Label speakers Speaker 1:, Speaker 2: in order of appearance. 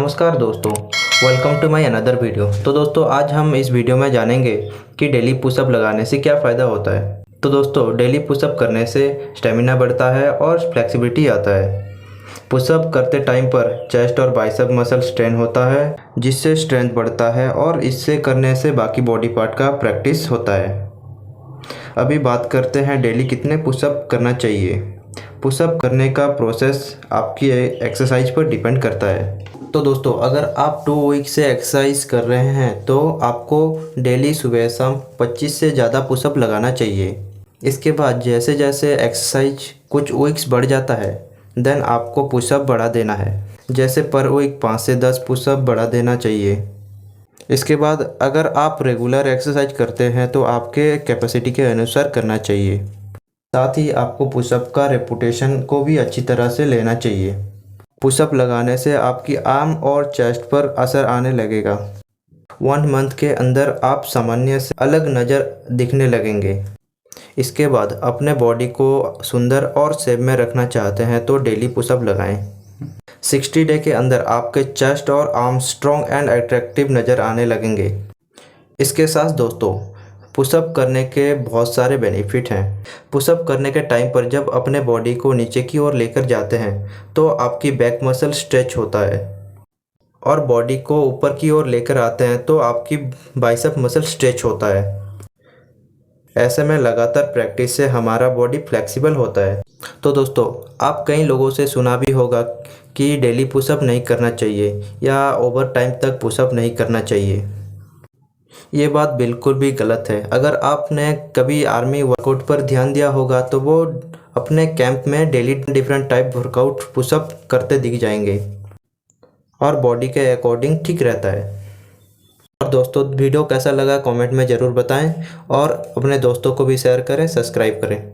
Speaker 1: नमस्कार दोस्तों, welcome to my another video. तो दोस्तों आज हम इस वीडियो में जानेंगे कि डेली पुशअप लगाने से क्या फ़ायदा होता है। तो दोस्तों डेली पुशअप करने से स्टेमिना बढ़ता है और फ्लेक्सिबिलिटी आता है। पुशअप करते टाइम पर चेस्ट और बाइसेप मसल स्ट्रेन होता है, जिससे स्ट्रेंथ बढ़ता है और इससे करने से बाकी बॉडी पार्ट का प्रैक्टिस होता है। अभी बात करते हैं डेली कितने पुशअप करना चाहिए। पुशअप करने का प्रोसेस आपकी एक्सरसाइज पर डिपेंड करता है। तो दोस्तों अगर आप 2 वीक से एक्सरसाइज कर रहे हैं तो आपको डेली सुबह शाम 25 से ज़्यादा पुशअप लगाना चाहिए। इसके बाद जैसे जैसे एक्सरसाइज कुछ वीक्स बढ़ जाता है देन आपको पुशअप बढ़ा देना है। जैसे पर वीक 5 से 10 पुशअप बढ़ा देना चाहिए। इसके बाद अगर आप रेगुलर एक्सरसाइज करते हैं तो आपके कैपेसिटी के अनुसार करना चाहिए। साथ ही आपको पुशअप का रेपुटेशन को भी अच्छी तरह से लेना चाहिए। पुशअप लगाने से आपकी आर्म और चेस्ट पर असर आने लगेगा। 1 मंथ के अंदर आप सामान्य से अलग नज़र दिखने लगेंगे। इसके बाद अपने बॉडी को सुंदर और शेप में रखना चाहते हैं तो डेली पुशअप लगाएं। 60 डे के अंदर आपके चेस्ट और आर्म स्ट्रॉन्ग एंड अट्रैक्टिव नज़र आने लगेंगे। इसके साथ दोस्तों पुशअप करने के बहुत सारे बेनिफिट हैं। पुशअप करने के टाइम पर जब अपने बॉडी को नीचे की ओर लेकर जाते हैं तो आपकी बैक मसल स्ट्रेच होता है और बॉडी को ऊपर की ओर लेकर आते हैं तो आपकी बाइसेप मसल स्ट्रेच होता है। ऐसे में लगातार प्रैक्टिस से हमारा बॉडी फ्लेक्सिबल होता है। तो दोस्तों आप कई लोगों से सुना भी होगा कि डेली पुशअप नहीं करना चाहिए या ओवर टाइम तक पुशअप नहीं करना चाहिए। ये बात बिल्कुल भी गलत है। अगर आपने कभी आर्मी वर्कआउट पर ध्यान दिया होगा तो वो अपने कैंप में daily different type workout pushup करते दिख जाएंगे और बॉडी के अकॉर्डिंग ठीक रहता है। और दोस्तों वीडियो कैसा लगा कमेंट में ज़रूर बताएं और अपने दोस्तों को भी शेयर करें, सब्सक्राइब करें।